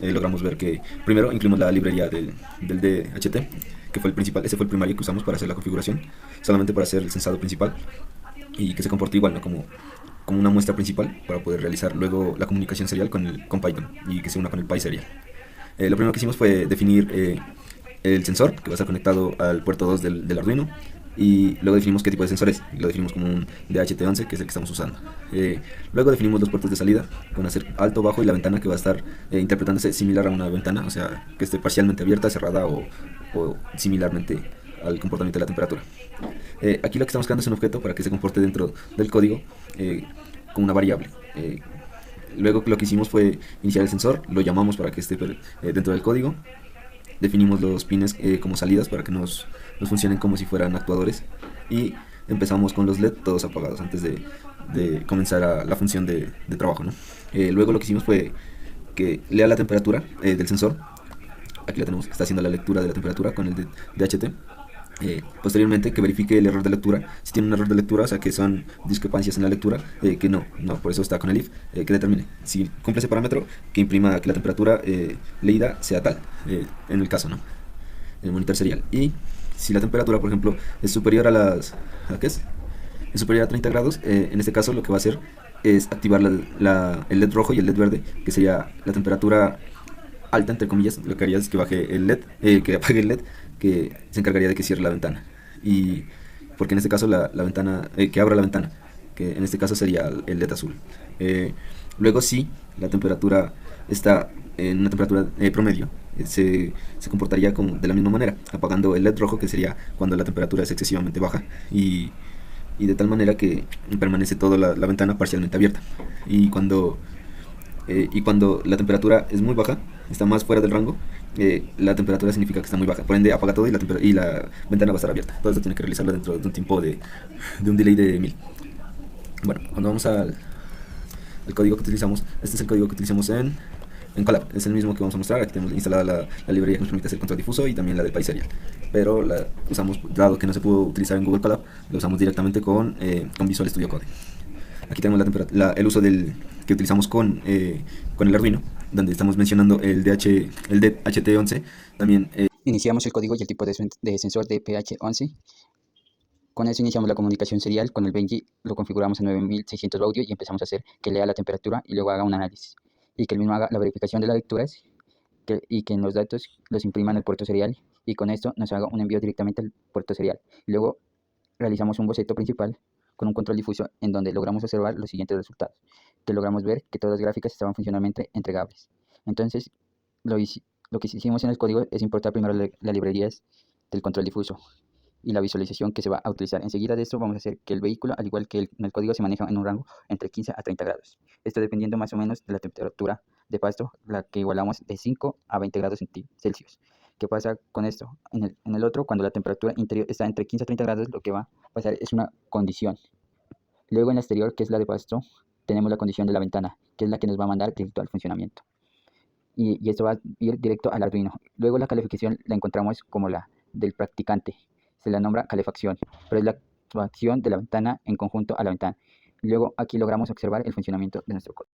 logramos ver que primero incluimos la librería del DHT, que fue el principal, ese fue el primario que usamos para hacer la configuración, solamente para hacer el sensado principal y que se comporte igual, ¿no? Como una muestra principal para poder realizar luego la comunicación serial con Python y que se una con el PySerial. Lo primero que hicimos fue definir el sensor que va a estar conectado al puerto 2 del Arduino y luego definimos qué tipo de sensor es. Lo definimos como un DHT11, que es el que estamos usando. Luego definimos los puertos de salida, con hacer alto, bajo y la ventana que va a estar interpretándose similar a una ventana, o sea, que esté parcialmente abierta, cerrada o similarmente al comportamiento de la temperatura. Aquí lo que estamos creando es un objeto para que se comporte dentro del código con una variable. Luego lo que hicimos fue iniciar el sensor, lo llamamos para que esté dentro del código, definimos los pines como salidas para que nos funcionen como si fueran actuadores y empezamos con los LED todos apagados antes de comenzar la función de trabajo, ¿no? Luego lo que hicimos fue que lea la temperatura del sensor. Aquí la tenemos, está haciendo la lectura de la temperatura con el DHT. Posteriormente que verifique el error de lectura. Si tiene un error de lectura, o sea que son discrepancias en la lectura, que no, por eso está con el if, que determine. Si cumple ese parámetro, que imprima que la temperatura leída sea tal, en el caso, ¿no? En el monitor serial. Y si la temperatura, por ejemplo, es superior ¿a qué es? Es superior a 30 grados, en este caso lo que va a hacer es activar el LED rojo y el LED verde, que sería la temperatura alta, entre comillas. Lo que haría es que baje el LED, que apague el LED, que se encargaría de que cierre la ventana. Y porque en este caso la ventana, que abra la ventana, que en este caso sería el LED azul. Eh, Luego si la temperatura está en una temperatura promedio, se comportaría como de la misma manera, apagando el LED rojo, que sería cuando la temperatura es excesivamente baja, y de tal manera que permanece toda la ventana parcialmente abierta. Y cuando la temperatura es muy baja, está más fuera del rango, la temperatura significa que está muy baja. Por ende, apaga todo y la ventana va a estar abierta. Todo esto tiene que realizarlo dentro de un tiempo de un delay de 1000. Bueno, cuando vamos al código que utilizamos, este es el código que utilizamos en Colab. Es el mismo que vamos a mostrar. Aquí tenemos instalada la librería que nos permite hacer control difuso y también la de PySerial. Pero la usamos, dado que no se pudo utilizar en Google Colab, la usamos directamente con Visual Studio Code. Aquí tenemos el uso que utilizamos con el Arduino, donde estamos mencionando el DHT11. También Iniciamos el código y el tipo de sensor de PH11. Con eso iniciamos la comunicación serial. Con el Benji lo configuramos a 9600 audio y empezamos a hacer que lea la temperatura y luego haga un análisis. Y que el mismo haga la verificación de las lecturas y que en los datos los imprima en el puerto serial. Y con esto nos haga un envío directamente al puerto serial. Y luego realizamos un boceto principal con un control difuso en donde logramos observar los siguientes resultados. Que logramos ver que todas las gráficas estaban funcionalmente entregables. Entonces, lo, lo que hicimos en el código es importar primero las librerías del control difuso y la visualización que se va a utilizar. Enseguida de esto vamos a hacer que el vehículo, al igual que en el código, se maneja en un rango entre 15 a 30 grados. Esto dependiendo más o menos de la temperatura de pasto, la que igualamos de 5 a 20 grados Celsius. ¿Qué pasa con esto? En el otro, cuando la temperatura interior está entre 15 a 30 grados, lo que va a pasar es una condición. Luego en la exterior, que es la de pasto, tenemos la condición de la ventana, que es la que nos va a mandar directo al funcionamiento. Y esto va a ir directo al Arduino. Luego la calificación la encontramos como la del practicante. Se la nombra calefacción, pero es la actuación de la ventana en conjunto a la ventana. Luego aquí logramos observar el funcionamiento de nuestro código.